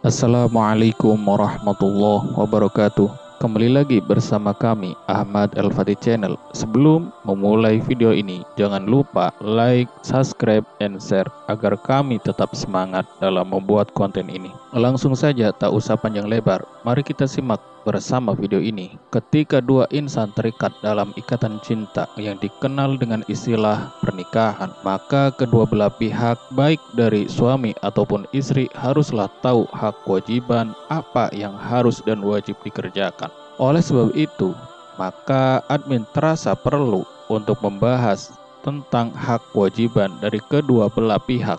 Assalamualaikum warahmatullahi wabarakatuh. Kembali lagi bersama kami Ahmad El-Fatih Channel. Sebelum memulai video ini, jangan lupa like, subscribe, and share agar kami tetap semangat dalam membuat konten ini. Langsung saja, tak usah panjang lebar, mari kita simak bersama video ini. Ketika dua insan terikat dalam ikatan cinta yang dikenal dengan istilah pernikahan, maka kedua belah pihak, baik dari suami ataupun istri, haruslah tahu hak kewajiban apa yang harus dan wajib dikerjakan. Oleh sebab itu, maka admin terasa perlu untuk membahas tentang hak kewajiban dari kedua belah pihak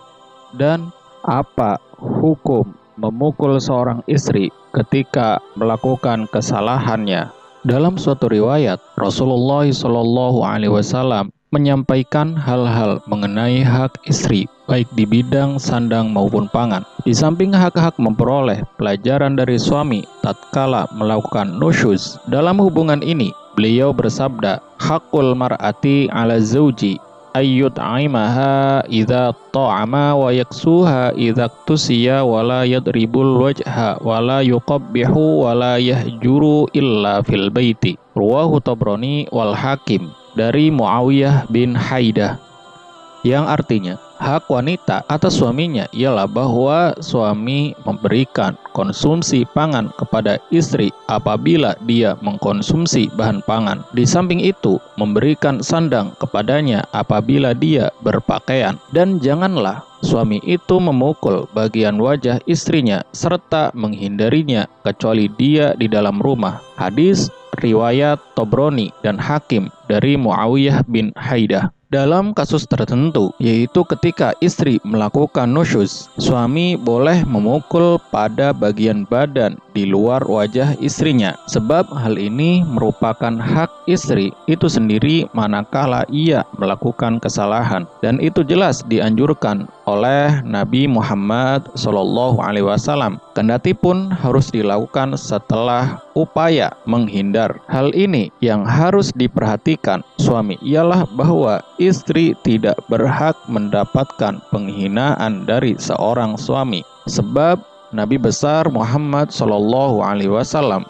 dan apa hukum memukul seorang istri ketika melakukan kesalahannya. Dalam suatu riwayat, Rasulullah SAW menyampaikan hal-hal mengenai hak istri, baik di bidang sandang maupun pangan. Di samping hak-hak memperoleh pelajaran dari suami tatkala melakukan nusyuz dalam hubungan ini, beliau bersabda, "Hakul mar'ati 'ala zauji ayyut aimaha idza ta'ama wa yaksuha idza tusiya wa la yadribul wajha wa la yuqabbihu wa la yahjuru illa fil baiti." Ruwahu Tabrani wal Hakim dari Muawiyah bin Haidah, yang artinya hak wanita atas suaminya ialah bahwa suami memberikan konsumsi pangan kepada istri apabila dia mengkonsumsi bahan pangan. Di samping itu, memberikan sandang kepadanya apabila dia berpakaian. Dan janganlah suami itu memukul bagian wajah istrinya serta menghindarinya kecuali dia di dalam rumah. Hadis riwayat Tabrani dan Hakim dari Muawiyah bin Haidah. Dalam kasus tertentu, yaitu ketika istri melakukan nusyuz, suami boleh memukul pada bagian badan di luar wajah istrinya, sebab hal ini merupakan hak istri itu sendiri manakala ia melakukan kesalahan, dan itu jelas dianjurkan oleh Nabi Muhammad SAW. Kendati pun harus dilakukan setelah upaya menghindar. Hal ini yang harus diperhatikan suami ialah bahwa istri tidak berhak mendapatkan penghinaan dari seorang suami, sebab Nabi besar Muhammad SAW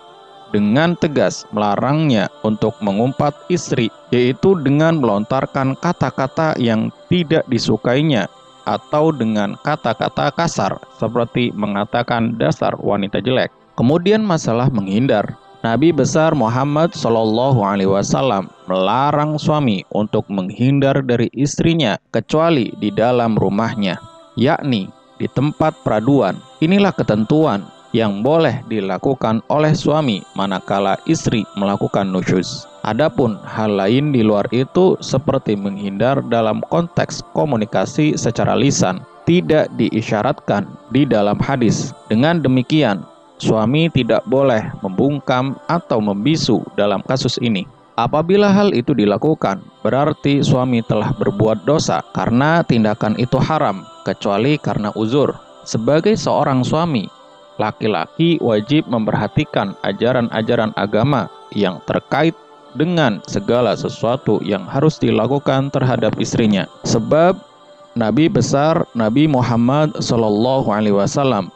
dengan tegas melarangnya untuk mengumpat istri, yaitu dengan melontarkan kata-kata yang tidak disukainya atau dengan kata-kata kasar seperti mengatakan dasar wanita jelek. Kemudian masalah menghindar, Nabi besar Muhammad SAW melarang suami untuk menghindar dari istrinya kecuali di dalam rumahnya, yakni di tempat peraduan. Inilah ketentuan yang boleh dilakukan oleh suami manakala istri melakukan nusyuz. Adapun hal lain di luar itu seperti menghindar dalam konteks komunikasi secara lisan tidak diisyaratkan di dalam hadis. Dengan demikian, suami tidak boleh membungkam atau membisu dalam kasus ini. Apabila hal itu dilakukan, berarti suami telah berbuat dosa karena tindakan itu haram, kecuali karena uzur. Sebagai seorang suami, laki-laki wajib memperhatikan ajaran-ajaran agama yang terkait dengan segala sesuatu yang harus dilakukan terhadap istrinya. Sebab Nabi besar Nabi Muhammad SAW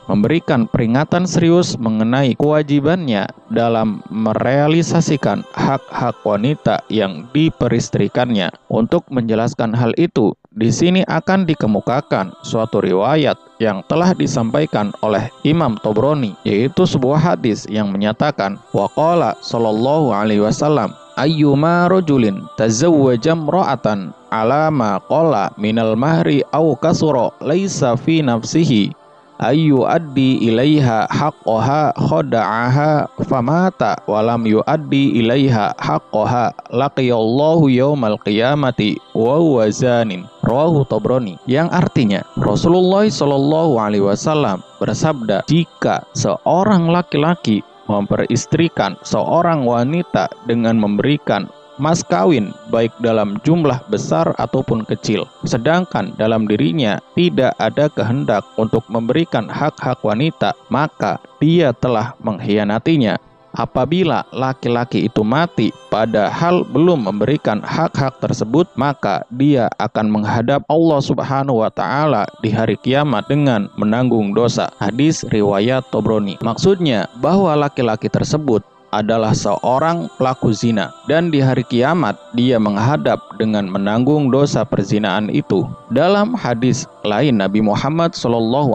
memberikan peringatan serius mengenai kewajibannya dalam merealisasikan hak-hak wanita yang diperistrikannya. Untuk menjelaskan hal itu, di sini akan dikemukakan suatu riwayat yang telah disampaikan oleh Imam Tabrani, yaitu sebuah hadis yang menyatakan, waqala sallallahu alaihi wasallam, ayyuma rajulin tazawwaja imra'atan ala ma qala minal mahri aw kasura laisa fi nafsihi ayyu addi ilaiha haqqaha khoda'aha famata walam yuaddi ilaiha haqqaha laqiyallahu yawmal qiyamati wa huwa zanin. Rawahu Tabrani, yang artinya Rasulullah SAW bersabda, jika seorang laki-laki memperistrikan seorang wanita dengan memberikan mas kawin baik dalam jumlah besar ataupun kecil, sedangkan dalam dirinya tidak ada kehendak untuk memberikan hak-hak wanita, maka dia telah mengkhianatinya. Apabila laki-laki itu mati padahal belum memberikan hak-hak tersebut, maka dia akan menghadap Allah Subhanahu wa Ta'ala di hari kiamat dengan menanggung dosa. Hadis riwayat Tobroni. Maksudnya bahwa laki-laki tersebut adalah seorang pelaku zina, dan di hari kiamat dia menghadap dengan menanggung dosa perzinaan itu. Dalam hadis lain, Nabi Muhammad SAW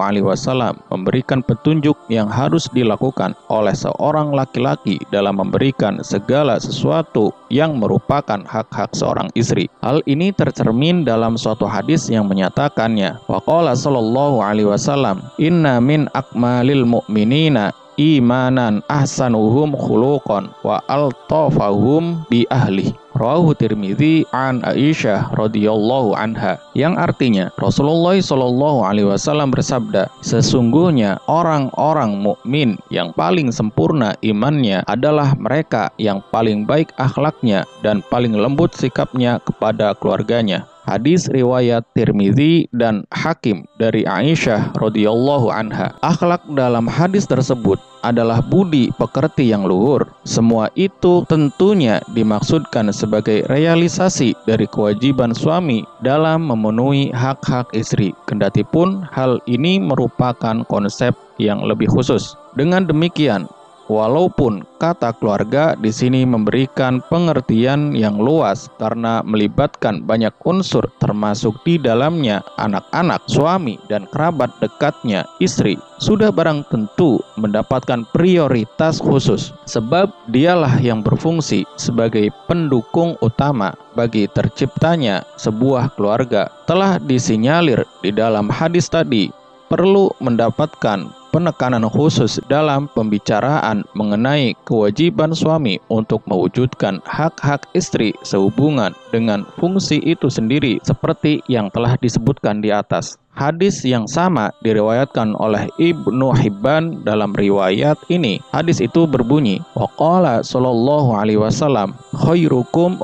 memberikan petunjuk yang harus dilakukan oleh seorang laki-laki dalam memberikan segala sesuatu yang merupakan hak-hak seorang istri. Hal ini tercermin dalam suatu hadis yang menyatakannya. Waqala sallallahu alaihi wasallam, inna min akmalil mu'minina imanan ahsanuhum khuluqan wa altafahum bi ahli. Rawahu Tirmidzi an Aisyah radhiyallahu anha, yang artinya Rasulullah SAW bersabda, sesungguhnya orang-orang mukmin yang paling sempurna imannya adalah mereka yang paling baik akhlaknya dan paling lembut sikapnya kepada keluarganya. Hadis riwayat Tirmidzi dan Hakim dari Aisyah radhiyallahu anha. Akhlak dalam hadis tersebut adalah budi pekerti yang luhur. Semua itu tentunya dimaksudkan sebagai realisasi dari kewajiban suami dalam memenuhi hak-hak istri. Kendatipun hal ini merupakan konsep yang lebih khusus. Dengan demikian, walaupun kata keluarga di sini memberikan pengertian yang luas karena melibatkan banyak unsur termasuk di dalamnya anak-anak, suami, dan kerabat dekatnya istri, sudah barang tentu mendapatkan prioritas khusus, sebab dialah yang berfungsi sebagai pendukung utama bagi terciptanya sebuah keluarga. Telah disinyalir di dalam hadis tadi perlu mendapatkan penekanan khusus dalam pembicaraan mengenai kewajiban suami untuk mewujudkan hak-hak istri sehubungan dengan fungsi itu sendiri seperti yang telah disebutkan di atas. Hadis yang sama diriwayatkan oleh Ibnu Hibban. Dalam riwayat ini, hadis itu berbunyi, waqala sallallahu alaihi wasallam, khairukum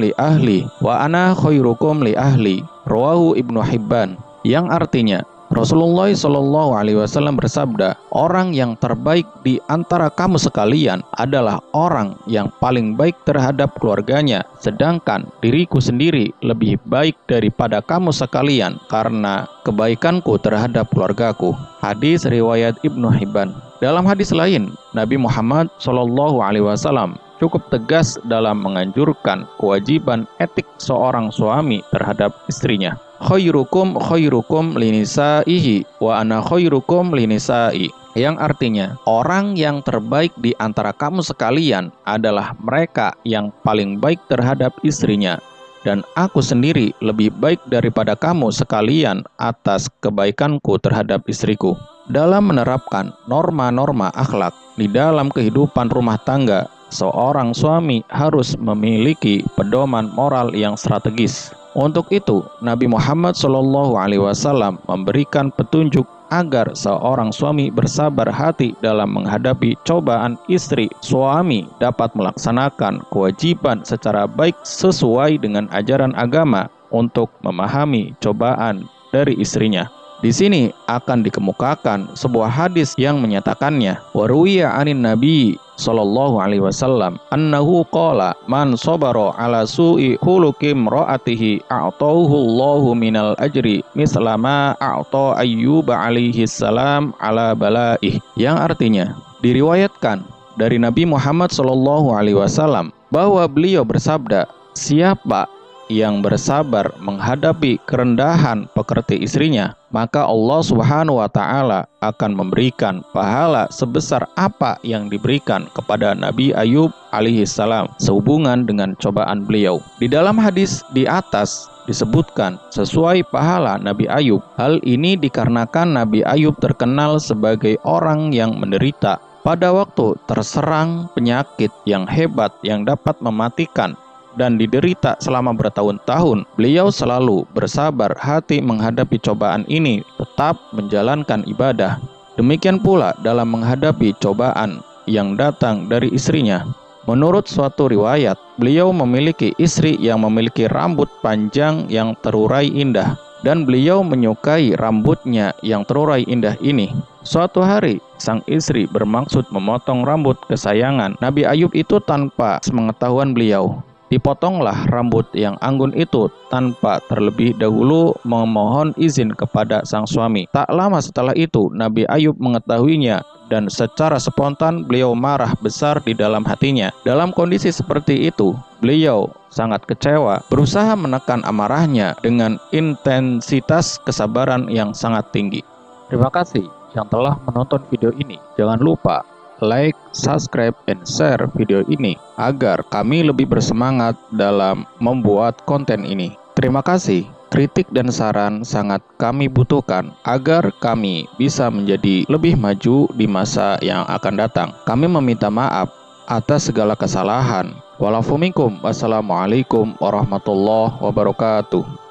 li ahli wa ana khairukum li ahli. Rawahu Ibnu Hibban, yang artinya Rasulullah SAW bersabda, orang yang terbaik di antara kamu sekalian adalah orang yang paling baik terhadap keluarganya, sedangkan diriku sendiri lebih baik daripada kamu sekalian karena kebaikanku terhadap keluargaku. Hadis riwayat Ibnu Hibban. Dalam hadis lain, Nabi Muhammad SAW cukup tegas dalam menganjurkan kewajiban etik seorang suami terhadap istrinya. Khairukum linisaihi wa ana khairukum linisai, yang artinya orang yang terbaik di antara kamu sekalian adalah mereka yang paling baik terhadap istrinya, dan aku sendiri lebih baik daripada kamu sekalian atas kebaikanku terhadap istriku. Dalam menerapkan norma-norma akhlak di dalam kehidupan rumah tangga, seorang suami harus memiliki pedoman moral yang strategis. Untuk itu, Nabi Muhammad SAW memberikan petunjuk agar seorang suami bersabar hati dalam menghadapi cobaan istri. Suami dapat melaksanakan kewajiban secara baik sesuai dengan ajaran agama untuk memahami cobaan dari istrinya. Di sini akan dikemukakan sebuah hadis yang menyatakannya. Waruwiya anin Nabi sallallahu alaihi wasallam annahu qala man sabara ala su'i khuluqi imraatihi a'tahu Allahu minal ajri misla ma a'ta Ayyub alaihi salam ala bala'ih, yang artinya diriwayatkan dari Nabi Muhammad sallallahu alaihi wasallam bahwa beliau bersabda, siapa yang bersabar menghadapi kerendahan pekerti istrinya, maka Allah Subhanahu wa Ta'ala akan memberikan pahala sebesar apa yang diberikan kepada Nabi Ayub alaihi salam sehubungan dengan cobaan beliau. Di dalam hadis di atas disebutkan sesuai pahala Nabi Ayub. Hal ini dikarenakan Nabi Ayub terkenal sebagai orang yang menderita pada waktu terserang penyakit yang hebat yang dapat mematikan dan diderita selama bertahun-tahun. Beliau selalu bersabar hati menghadapi cobaan ini, tetap menjalankan ibadah. Demikian pula dalam menghadapi cobaan yang datang dari istrinya. Menurut suatu riwayat, beliau memiliki istri yang memiliki rambut panjang yang terurai indah, dan beliau menyukai rambutnya yang terurai indah ini. Suatu hari, sang istri bermaksud memotong rambut kesayangan Nabi Ayub itu tanpa sepengetahuan beliau. Dipotonglah rambut yang anggun itu tanpa terlebih dahulu memohon izin kepada sang suami. Tak lama setelah itu Nabi Ayub mengetahuinya dan secara spontan beliau marah besar di dalam hatinya. Dalam kondisi seperti itu, beliau sangat kecewa, berusaha menekan amarahnya dengan intensitas kesabaran yang sangat tinggi. Terima kasih yang telah menonton video ini. Jangan lupa like, subscribe, and share video ini agar kami lebih bersemangat dalam membuat konten ini. Terima kasih. Kritik dan saran sangat kami butuhkan agar kami bisa menjadi lebih maju di masa yang akan datang. Kami meminta maaf atas segala kesalahan. Wassalamualaikum warahmatullahi wabarakatuh.